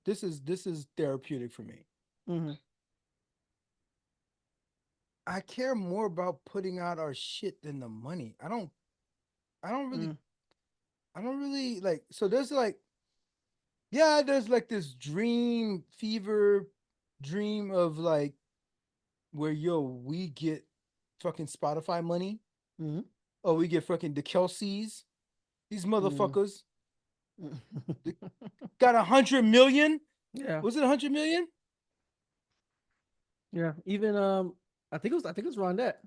this is therapeutic for me. Mm-hmm. I care more about putting out our shit than the money. I don't really Mm. I don't really like so there's like yeah, there's like this dream fever dream of like where we get fucking Spotify money. Mm-hmm. Oh, we get fucking the Kelseys. These Mm. motherfuckers they got 100 million. Yeah, Was it 100 million? yeah. Even I think it was around that.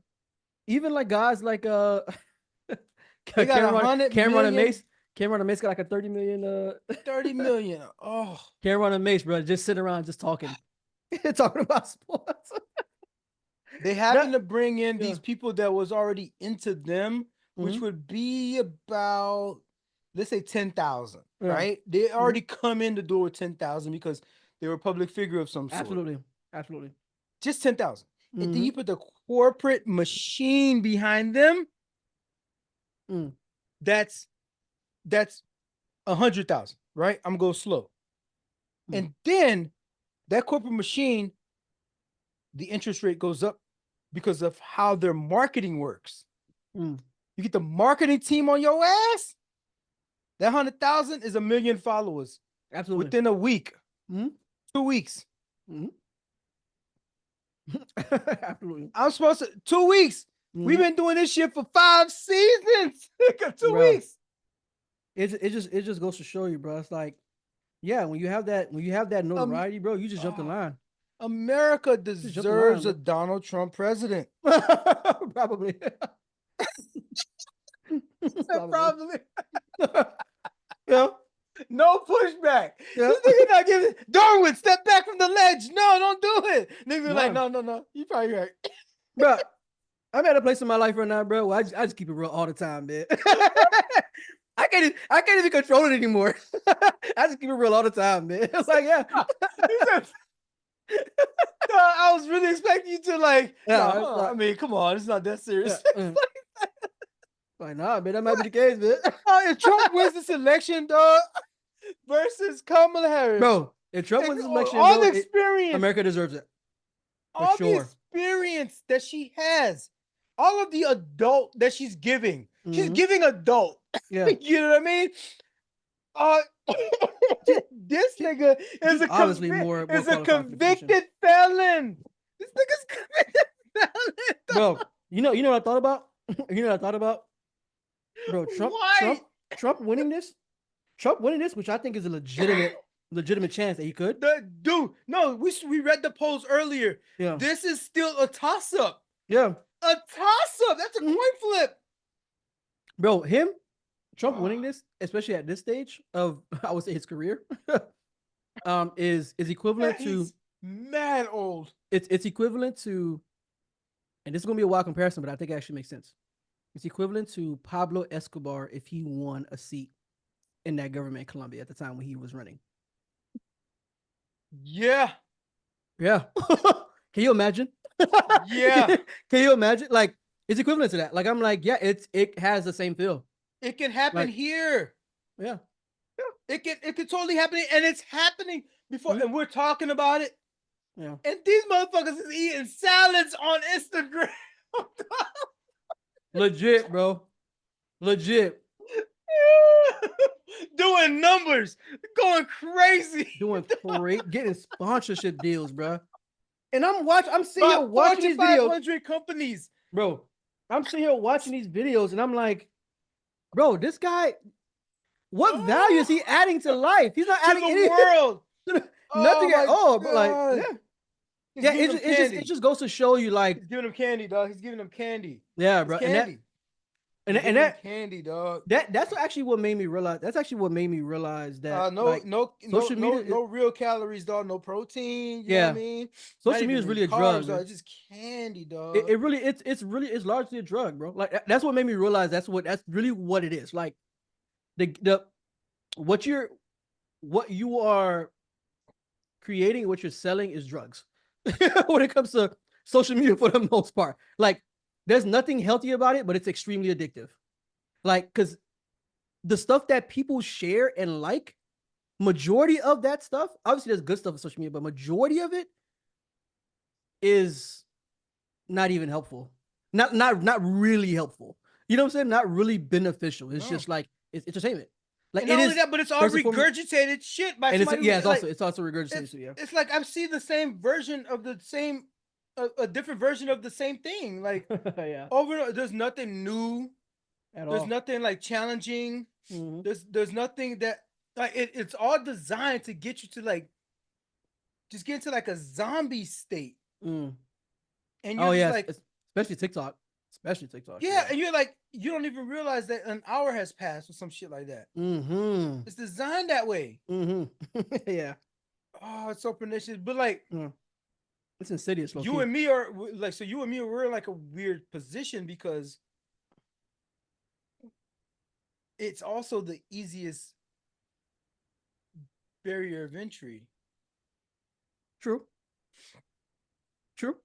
Even like guys like They got a Cameron hundred Cameron and million, Mace. Cameron and Mace got like a 30 million 30 million. Oh, Cameron and Mace, bro, just sitting around just talking. Talking about sports. they happen That to bring in yeah. these people that was already into them, which Mm-hmm. would be about let's say 10,000, Yeah. right? They Mm-hmm. already come in the door with 10,000 because they were a public figure of some sort. Absolutely. Absolutely. Just 10,000. And then Mm-hmm. you put the corporate machine behind them, Mm. that's that's 100,000, right? I'm gonna go slow. Mm. And then that corporate machine, the interest rate goes up because of how their marketing works. Mm. You get the marketing team on your ass, that 100,000 is a million followers Absolutely. within a week, Mm-hmm. 2 weeks. Mm-hmm. Absolutely. I'm supposed to 2 weeks. We've Mm-hmm. been doing this shit for 5 seasons. 2 Bro, weeks. it just goes to show you, bro. It's like, yeah, when you have that Um, notoriety, bro, you just jumped in oh, line. America Just jumped in line, deserves a bro. Donald Trump president. Probably. Probably. Probably. Yeah. No pushback. Yeah. This nigga not giving Darwin, step back from the ledge. No, don't do it. Nigga like, No. no, no, no. You probably right. Bro, I'm at a place in my life right now, bro, where I just keep it real all the time, man. I can't even control it anymore. I just keep it real all the time, man. It's like, yeah. He said, no, I was really expecting you to like, no, Yeah, it's I like, mean, come on, it's not that yeah. serious. Like, nah, man, that might be the case, man. If Trump wins this election, dog, versus Kamala Harris, Bro, if Trump wins this election, all bro, the experience, America deserves it. For all the sure. experience that she has, all of the adult that she's Mm-hmm. giving adult. Yeah. You know what I mean? Uh, She, this she, nigga she's obviously more is a qualified for the position. convicted felon. This nigga's convicted felon. Bro, you know what I thought about? You know what I thought about? Bro, Trump, Why? Trump, Trump winning this, Trump winning this, which I think is a legitimate chance that he could. Dude, no, we read the polls earlier. Yeah. This is still a toss up. Yeah. A toss up. That's a Mhm. coin flip. Bro, Trump winning this, especially at this stage of I would say his career, is equivalent to He's mad old. it's equivalent to, and this is gonna be a wild comparison, but I think it actually makes sense. It's equivalent to Pablo Escobar if he won a seat in that government in Colombia at the time when he was running. Yeah. Yeah. Can you imagine? Yeah. Can you imagine? Like, it's equivalent to that. Like, I'm like, yeah, it has the same feel. It can happen Like, here. yeah. It can totally happen, and it's happening before, Mhm. and we're talking about it. Yeah. And these motherfuckers is eating salads on Instagram. Legit, bro. Legit. Doing numbers, going crazy. Doing great, getting sponsorship deals, bro. And I'm sitting here About watching Fortune these videos, 500 companies. bro. I'm sitting here watching these videos, and I'm like, bro, this guy, what value is he adding to life? He's not To adding the any world. nothing Oh at my all. But like, God. yeah, He's yeah. giving them candy. It just goes to show you, like, He's giving them candy, dog. He's giving them candy. yeah, It's bro. candy. And He's giving them candy, dog. that's actually what made me realize. That's actually what made me realize that No, like no, no, social no, media, no real calories, dog. No protein. You know what I yeah, mean? Not social media is even really a carbs, drug, dog. man. It's just candy, dog. It really it's largely a drug, bro. Like that's what made me realize that's really what it is. Like the what you are creating, what you're selling is drugs. When it comes to social media, for the most part, like there's nothing healthy about it, but it's extremely addictive. Like, because the stuff that people share and like majority of that stuff, obviously there's good stuff on social media, but majority of it is not even helpful. Not really helpful. You know what I'm saying? Not really beneficial. It's No. just like it's entertainment. Like And it not only is that, but it's all first and foremost, regurgitated shit by and it's somebody who yeah, like it's also regurgitated. So yeah, it's like I've seen the same version of the same a different version of the same thing. Like yeah, over and over, there's nothing new. at There's all. nothing like challenging. Mm-hmm. There's nothing that like it's all designed to get you to like just get into like a zombie state. Mm. And you're Oh just yes, like, especially TikTok, especially TikTok. yeah, Yeah. and you're like, you don't even realize that an hour has passed or some shit like that. Mm-hmm. It's designed that way. Mm-hmm. yeah. Oh, it's so pernicious. But like Mm. It's insidious, low you key. and me are like, so you and me we're in like a weird position because it's also the easiest barrier of entry. True. True.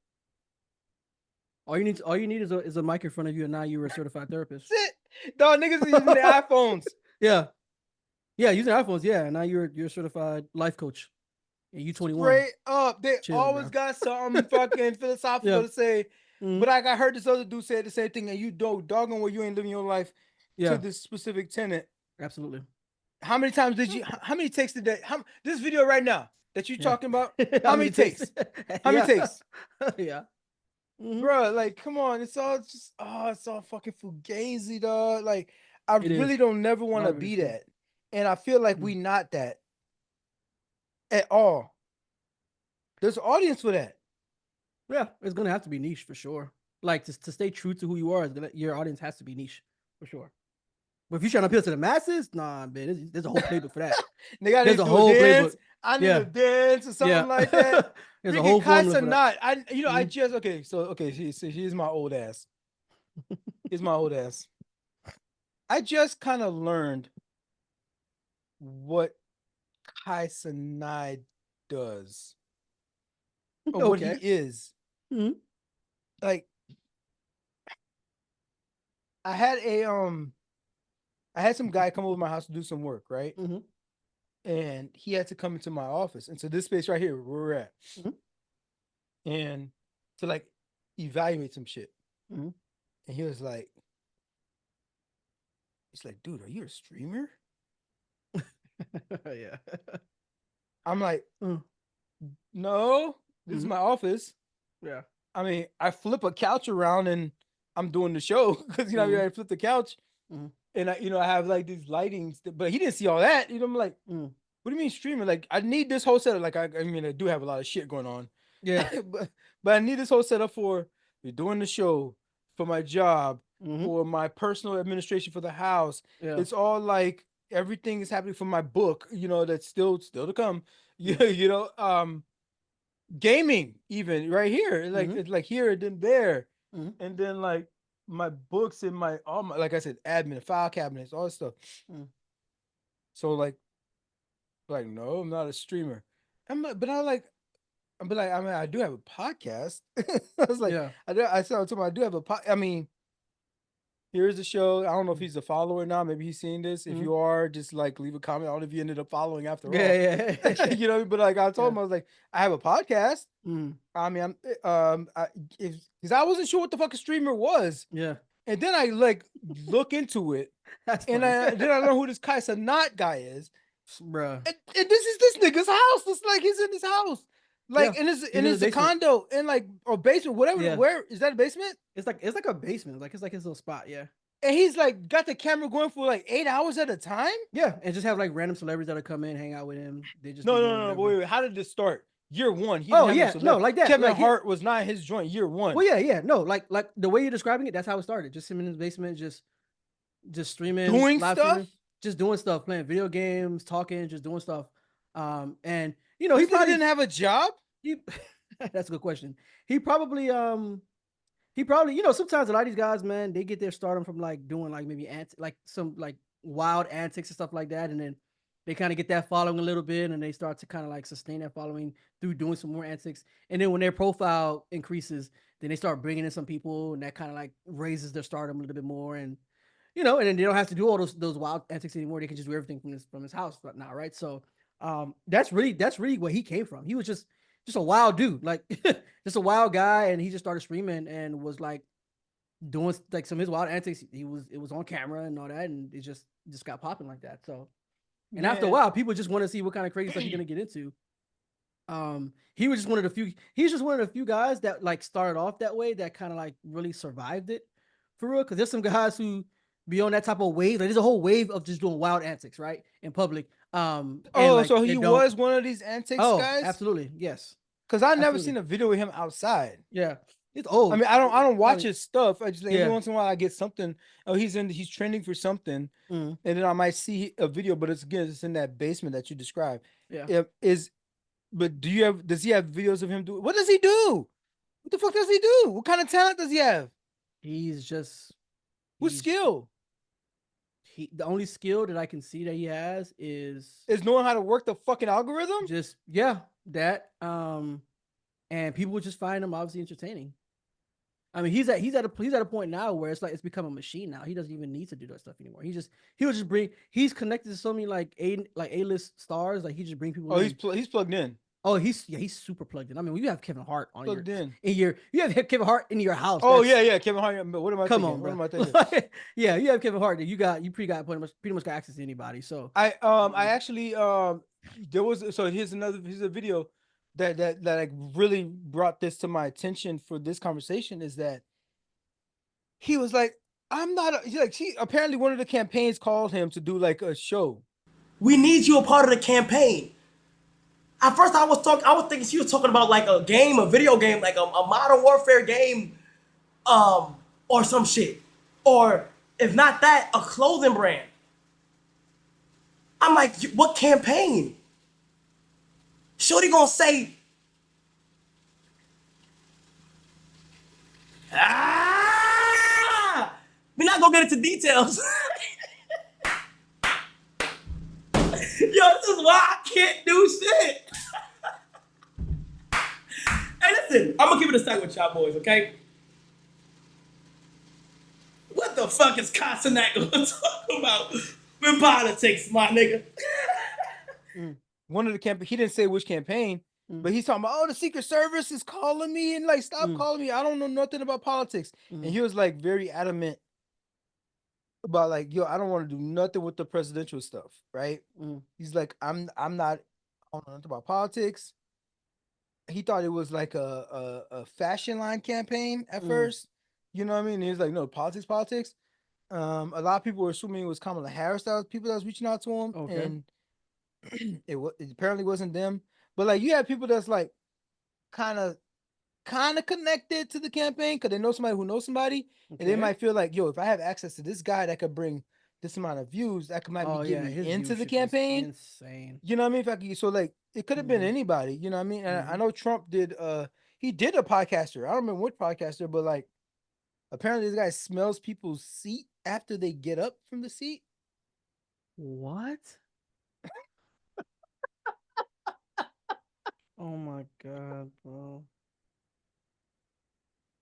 All you need is a mic in front of you, and now you're a certified therapist. That's it. Dog, niggas are using their iPhones. yeah. Yeah, using iPhones. Yeah, now you're a certified life coach. And you 21. Straight up. They Chill, always bro. got something fucking philosophical Yeah. to say. Mm-hmm. But like I heard this other dude say the same thing, and you don't doggone where you ain't living your life to Yeah. this specific tenant. Absolutely. How many times did you? How many takes did that? How this video right now that you Yeah. talking about? How How many many takes? takes? How many yeah. takes, yeah. Mm-hmm. bro? Like, come on, it's all just it's all fucking fugazi, dog. Like, I It really is. don't never A want lot to of it is be true. that, and I feel like Mm. we not that at all. There's an audience for that. Yeah, it's gonna have to be niche for sure. Like to stay true to who you are, your audience has to be niche for sure. But if you're trying to appeal to the masses, nah, man, there's a whole playbook for that. They gotta There's need a to do a whole dance. playbook. I need a Yeah, dance or yeah. something like that. there's a Freaking whole formula Kaisa for that. not. I Mm-hmm. just okay. So okay, she's my old ass. Here's my old ass. I just kind of learned what Kaisa does or what he Okay. is. Mm-hmm. Like I had I had some guy come over to my house to do some work, right? Mm-hmm. And he had to come into my office, into this space right here where we're at, Mm-hmm. and to like evaluate some shit. Mm-hmm. And he's like, dude, are you a streamer? yeah. I'm like, Mm. no, this is Mm-hmm. my office. Yeah. I mean, I flip a couch around and I'm doing the show because Mm-hmm. I flip the couch Mm-hmm. and I have like these lightings, but he didn't see all that. I'm like, Mm. what do you mean streaming? Like, I need this whole setup. Like, I mean, I do have a lot of shit going on, Yeah. but I need this whole setup for you're doing the show, for my job, Mm-hmm. for my personal administration for the house. Yeah. It's all like everything is happening for my book. That's still to come. Gaming even right here, like Mm-hmm. it's like here and then there, Mm-hmm. and then like my books and my all my like I said, admin file cabinets, all this stuff. Mm-hmm. So like no, I'm not a streamer. But I mean, I do have a podcast. I was like, Yeah. I said to him, I do have a I mean, here's the show. I don't know if Mm-hmm. he's a follower now. Maybe he's seen this. If Mm-hmm. you are, just like leave a comment. I don't know if you ended up following after all. Yeah. Yeah. But like I told yeah. him, I was like, I have a podcast. Mm-hmm. I mean, if because I wasn't sure what the fuck a streamer was, Yeah. and then I like look into it, That's and funny. then I learn who this Kaisa Not guy is, Bruh. and this is this nigga's house. It's like he's in his house, Yeah. like He's in the it's a basement. condo and like or basement, whatever. Yeah. Where is that a basement? It's like a basement. Like it's like his little spot. Yeah. And he's like got the camera going for like 8 hours at a time. Yeah. And just have like random celebrities that'll come in, hang out with him. They just No, be no, doing no, no. whatever. Wait. How did this start? Year one, he didn't Oh have no yeah. No, celebrity. like that. Kevin Like Hart was not his joint. Year one. well, yeah, yeah. No, like the way you're describing it, that's how it started. Just him in his basement, just streaming, Doing live stuff. streaming, just doing stuff, playing video games, talking, just doing stuff. And he This nigga probably didn't have a job. he that's a good question. He probably sometimes a lot of these guys, man, they get their stardom from like doing like maybe like some like wild antics and stuff like that, and then they kind of get that following a little bit, and they start to kind of like sustain that following through doing some more antics, and then when their profile increases, then they start bringing in some people, and that kind of like raises their stardom a little bit more, and and then they don't have to do all those wild antics anymore. They can just do everything from his house now, right? So That's really where he came from. He was just a wild dude, like just a wild guy, and he just started streaming and was like doing like some of his wild antics. It was on camera and all that, and it just got popping like that. So, and after a Man. while, people just want to see what kind of crazy stuff you're gonna get into. He was just one of the few. He's just one of the few guys that like started off that way that kind of like really survived it for real. Because there's some guys who be on that type of wave. Like there's a whole wave of just doing wild antics, right, in public. And Oh, like so they he don't. was one of these antics Oh, guys? absolutely, yes, Because I never absolutely, seen a video with him outside. yeah. It's I old. mean, I don't I watch mean, his stuff. I just like, every yeah, once in a while I get something. Oh, he's trending for something, mm, and then I might see a video, but it's in that basement that you described. yeah. If is But does he have videos of him do what does he do? What the fuck does he do? What kind of talent does he have? He's just What he's skill? he. The only skill that I can see that he has is Is knowing how to work the fucking algorithm? just yeah that. And people would just find him obviously entertaining. I mean, he's at a point now where it's like it's become a machine now. He doesn't even need to do that stuff anymore. He'll just bring. He's connected to so many like A-list stars. Like he just bring people Oh, in. he's plugged in. Oh, he's super plugged in. I mean, when you have Kevin Hart on Plugged in. you have Kevin Hart in your house. Oh yeah, That's yeah, Kevin Hart. But what am I come thinking? on, What bro. am I thinking? Yeah, you have Kevin Hart. You pretty much got access to anybody. So I um, actually there was so here's a video that like really brought this to my attention for this conversation is that he was like, I'm not a, like she apparently one of the campaigns called him to do like a show. We need you a part of the campaign. At first, I was thinking she was talking about like a game, a video game, like a modern warfare game, or some shit, or if not that, a clothing brand. I'm like, what campaign? Shorty gonna say, ah, we're not gonna get into details. Yo, this is why I can't do shit. Hey, listen, I'm gonna keep it a stack with y'all boys, okay? What the fuck is Cenat gonna talk about with politics, my nigga? One of the campaign he didn't say which campaign, mm, but he's talking about, oh, the Secret Service is calling me and like stop mm, calling me. I don't know nothing about politics. And mm, he was like very adamant about like, yo, I don't want to do nothing with the presidential stuff, right? mm, He's like, I'm not I don't know nothing about politics. He thought it was like a fashion line campaign at mm. first. You know what I mean? And he was like, no, politics. A lot of people were assuming it was Kamala Harris that was people that was reaching out to him, Okay, and it apparently wasn't them. But like you have people that's like kind of connected to the campaign because they know somebody who knows somebody, and they okay. might feel like, yo, if I have access to this guy that could bring this amount of views, that could might be Oh get yeah, me his into the viewership is campaign. insane. You know what I mean? If I could, so like it could have been Mm-hmm, anybody. You know what I mean? And I mm-hmm. know Trump did. He did a podcaster. I don't remember what podcaster, but like apparently this guy smells people's seat after they get up from the seat. What? Oh my god, bro.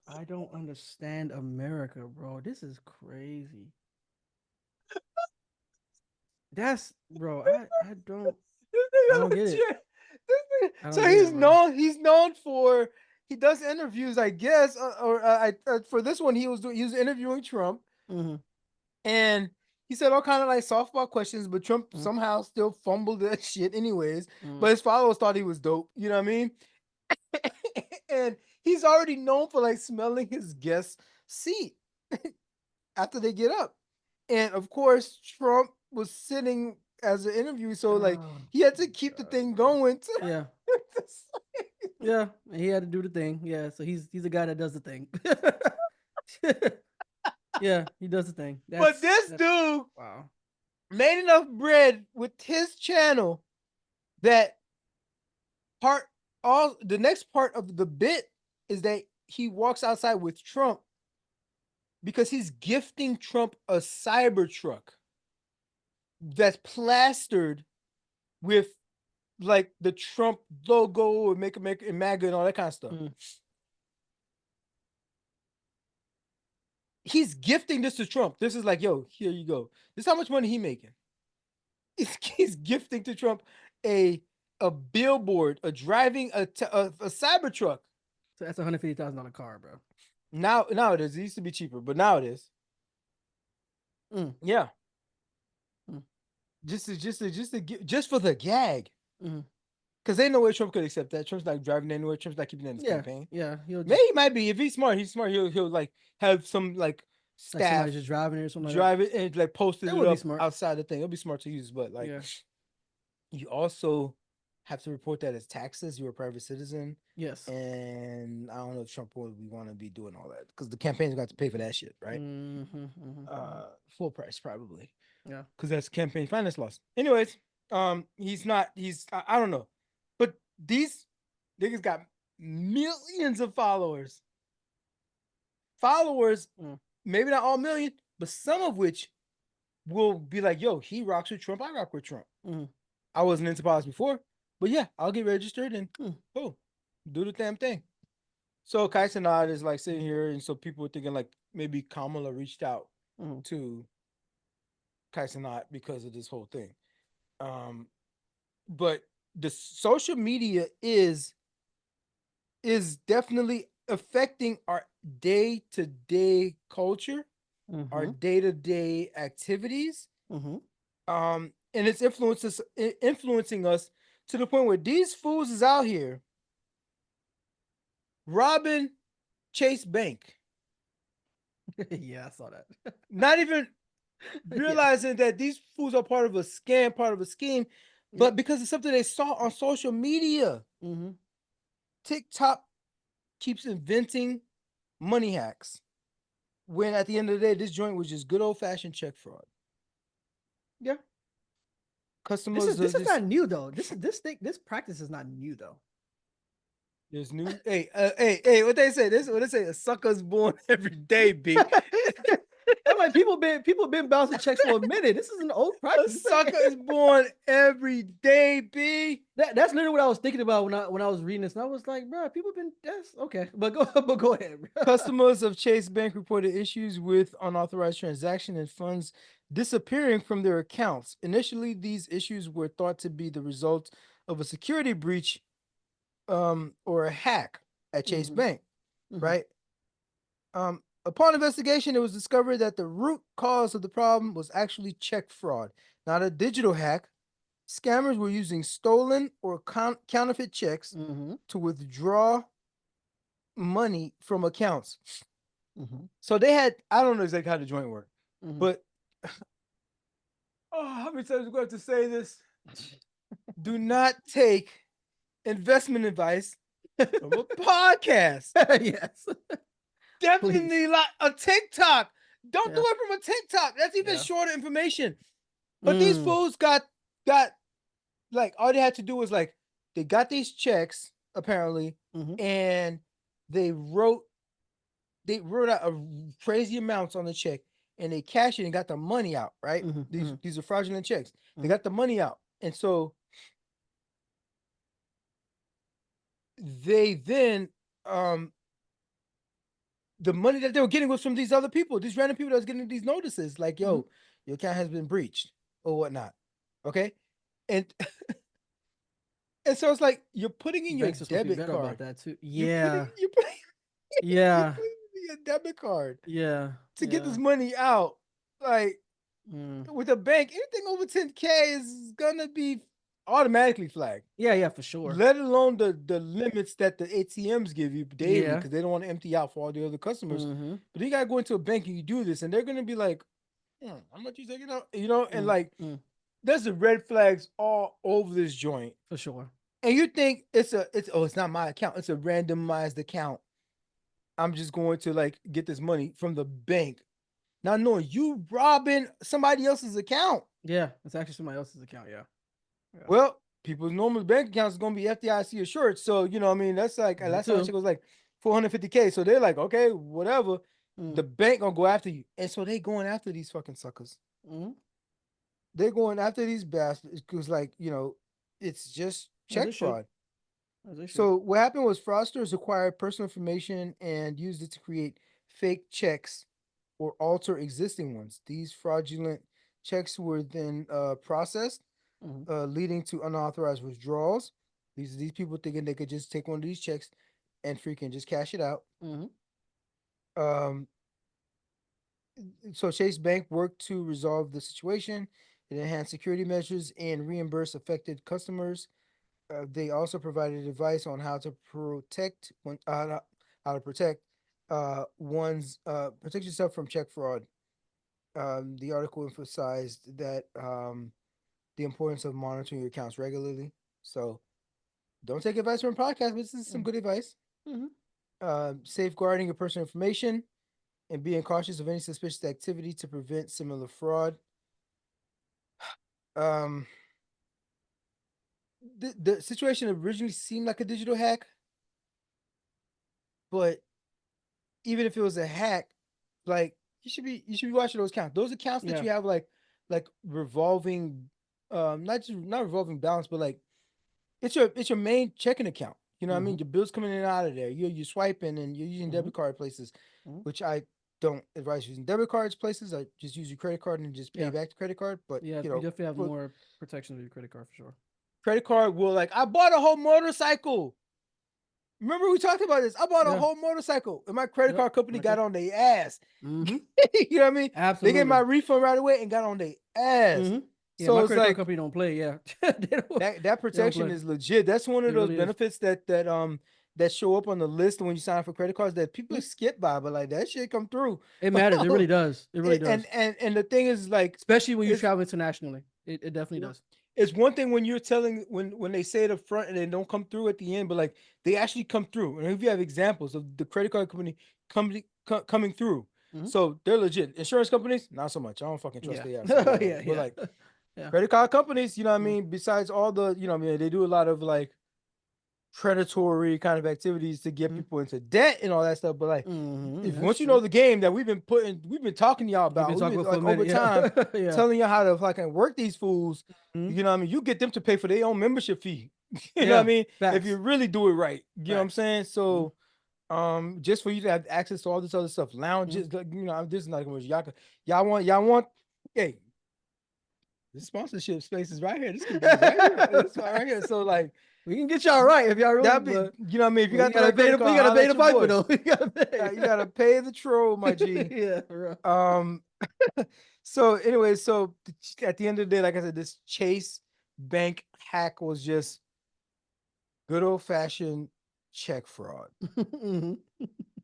I don't understand America, bro. This is crazy. That's bro. This I nigga don't get it. legit. This nigga, I so don't get it, bro. he's known for he does interviews, I guess, or for this one he was interviewing Trump, Mm-hmm, and he said all kind of like softball questions, but Trump mm-hmm, somehow still fumbled that shit anyways. mm-hmm. But his followers thought he was dope. You know what I mean? And he's already known for like smelling his guest's seat after they get up. And of course, Trump was sitting as an interview, so like Oh he had to my keep the god, thing bro. going. Yeah, yeah. He had to do the thing. Yeah, so he's a guy that does the thing. Yeah, he does the thing. But this That's dude wow. made enough bread with his channel that part all the next part of the bit is that he walks outside with Trump because he's gifting Trump a Cybertruck that's plastered with like the Trump logo and Make America and MAGA and all that kind of stuff. Mm. He's gifting this to Trump. This is like, yo, here you go. This is how much money he making. He's gifting to Trump a a billboard, a driving a Cybertruck. So that's $150,000 car, bro. Now it is. It used to be cheaper, but now it is. Mm, Yeah, mm, just for the gag. mm. Because ain't no way Trump could accept that. Trump's not driving anywhere. Trump's not keeping that in his Yeah, campaign. yeah. He'll Maybe just he might be. If he's smart, he's smart. He'll like have some like like somebody staff just driving it or something like that. drive it and like posted That it would be up smart. outside the thing. It'll be smart to use, but like Yeah. you also have to report that as taxes. You're a private citizen, Yes. and I don't know if Trump would want to be doing all that because the campaign's got to pay for that shit, right? Full price probably Yeah. because that's campaign finance laws. Anyways, he's not. I don't know, but these niggas got millions of followers. Followers, Mm. maybe not all million, but some of which will be like, yo, he rocks with Trump. I rock with Trump. Mm. I wasn't into politics before, but yeah, I'll get registered and Mm. oh, do the damn thing. So Kai Cenat is like sitting here, and so people were thinking like maybe Kamala reached out Mm. to Kai Cenat because of this whole thing. Um, but the social media is definitely affecting our day-to-day culture, our Mm-hmm. day-to-day activities. Mm-hmm. And it's influencing us to the point where these fools is out here robbing Chase Bank, Yeah, I saw that. not even Yeah. realizing that these fools are part of a scam, part of a scheme, but Yep. because it's something they saw on social media. Mm-hmm. TikTok keeps inventing money hacks when at the end of the day, this joint was just good old fashioned check fraud. Yeah. This is Customers this of is this not new though. This practice is not new though. there's new hey, what they say? What they say? A sucker's born every day, B. I'm like people been bouncing checks for a minute. This is an old A practice. sucker is born every day, B. That's literally what I was thinking about when I was reading this, and I was like, bro, people been that's okay. But go ahead, bro. Customers of Chase Bank reported issues with unauthorized transaction and funds disappearing from their accounts. Initially, these issues were thought to be the result of a security breach or a hack at Chase Mm-hmm. Bank, Mm-hmm. right? Upon investigation, it was discovered that the root cause of the problem was actually check fraud, not a digital hack. Scammers were using stolen or counterfeit checks Mm-hmm. to withdraw money from accounts. Mm-hmm. So they had, I don't know exactly how the joint worked, Mm-hmm. but oh, how many times are we going to have to say this? Do not take investment advice from a podcast. Yes. Definitely like a TikTok. Don't do Yeah. it from a TikTok. That's even Yeah. shorter information. But these fools got like all they had to do was like they got these checks apparently, Mm-hmm. and they wrote out a crazy amounts on the check, and they cashed it and got the money out. Right? Mm-hmm. These are fraudulent checks. They Mm-hmm. got the money out, and so they then the money that they were getting was from these other people, these random people that was getting these notices, like, Mm-hmm. yo, your account has been breached or whatnot. Okay. And and so it's like you're putting in your Banks are supposed to be debit better about card. that too. You're putting Yeah. you're putting you're Yeah. putting in your debit card Yeah. to get Yeah. this money out. Like Mm. with a bank, anything over 10K is gonna be automatically flagged. Yeah, yeah, for sure. Let alone the limits that the ATMs give you daily Yeah. because they don't want to empty out for all the other customers. Mm-hmm. But you gotta go into a bank and you do this, and they're gonna be like, how much you taking out? And like Mm-hmm. there's the red flags all over this joint. For sure. And you think it's not my account, it's a randomized account. I'm just going to like get this money from the bank. Not knowing you robbing somebody else's account. Yeah, it's actually somebody else's account. Yeah. Yeah. Well, people's normal bank accounts is gonna be FDIC assured. So, I mean, that's like That last time I too. checked, it was like 450K. So they're like, okay, whatever. Mm. The bank gonna go after you. And so they going after these fucking suckers. Mm-hmm. They're going after these bastards because, like, it's just As check they should. fraud. As they should. So what happened was fraudsters acquired personal information and used it to create fake checks or alter existing ones. These fraudulent checks were then processed. leading to unauthorized withdrawals. These people thinking they could just take one of these checks and freaking just cash it out. Um, so Chase Bank worked to resolve the situation. It enhanced security measures and reimbursed affected customers. They also provided advice on how to protect how to protect one's protect yourself from check fraud. The article emphasized that the importance of monitoring your accounts regularly. So don't take advice from a podcast, but this is some good advice. Safeguarding your personal information and being cautious of any suspicious activity to prevent similar fraud. Um, the situation originally seemed like a digital hack, but even if it was a hack, like you should be watching those accounts. Those accounts that Yeah. you have like revolving, not revolving balance, but like it's your main checking account. You know what I mean? Your bills coming in and out of there. You're swiping and you're using debit card places, which I don't advise using debit cards places. I just use your credit card and just pay Yeah. back the credit card. But Yeah. you You know, definitely have for more protection with your credit card for sure. credit card will like I bought a whole motorcycle. Remember we talked about this? I bought a Yeah. whole motorcycle, and my credit Yep. card company got Okay. on their ass. Mm-hmm. You know what I mean? They gave Absolutely. my refund right away and got on their ass. Mm-hmm. Yeah, So my it's credit card like company don't play. Yeah, they don't. that They don't protection play. is legit. That's one of It those really is. benefits that show up on the list when you sign up for credit cards that people Mhm. skip by, but like that shit come through. It matters. It really does. It really does. And the thing is like Especially when you it's travel internationally. It definitely does. it's one thing when you're telling when they say it up front and they don't come through at the end, but like they actually come through. And if you have examples of the credit card coming through, Mhm. so they're legit. Insurance companies, not so much. I don't fucking trust Yeah. their ass. But Yeah. like Yeah. credit card companies, you know what I Mhm. mean? Besides all the, you know what I mean, they do a lot of like predatory kind of activities to get Mhm. people into debt and all that stuff. But like Mhm. if That's once you know true. the game that we've been talking to y'all We've about, been we've talking been about for a like over minute. time Yeah. Yeah. telling y'all how to fucking work these fools, Mhm. you know what I mean? You get them to pay for their own membership fee. You know what I Yeah. mean? If you Facts. really do it right. You know what I'm Facts. saying? Mhm. So just for you to have access to all this other stuff, Mhm. lounges, like, you know, this is not commercial. Y'all want hey, this sponsorship space is right here. This could be right here. This one right here. So like We can get y'all right if y'all really. that be But you know what I mean? If you we got the gotta right pay credit the. We card, gotta holla pay at the your piper boy. though. We gotta pay. You gotta pay the troll, my G. Yeah. For real. So anyway, so at the end of the day, like I said, this Chase Bank hack was just good old fashioned check fraud. Mhm.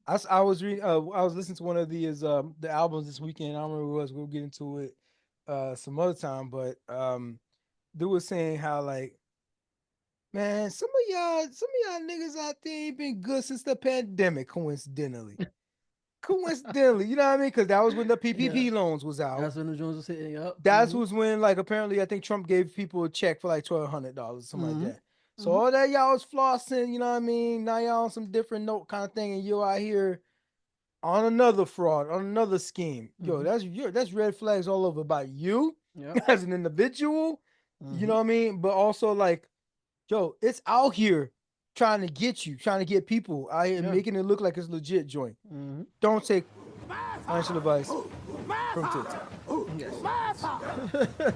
I was reading, I was listening to one of the albums this weekend. I don't remember what it was. We'll get into it some other time, but they was saying how like, man, some of y'all niggas out there ain't been good since the pandemic, coincidentally. Coincidentally, you know what I mean? Because that was when the Yeah. PPP loans was out. That's when the Jones was hitting up. That was when, like, apparently, I think Trump gave people a check for like $1,200, something like Mm-hmm. that. So all that y'all was flossing, you know what I mean? Now y'all on some different note kind of thing, and you out here on another fraud, on another scheme. Yo, that's red flags all over about you Yep. as an individual. You Mm-hmm. know what I mean? But also like, yo, it's out here trying to get you, trying to get people out here Yeah. making it look like it's legit joint. Mm-hmm. Don't take financial advice from TikTok. Yes.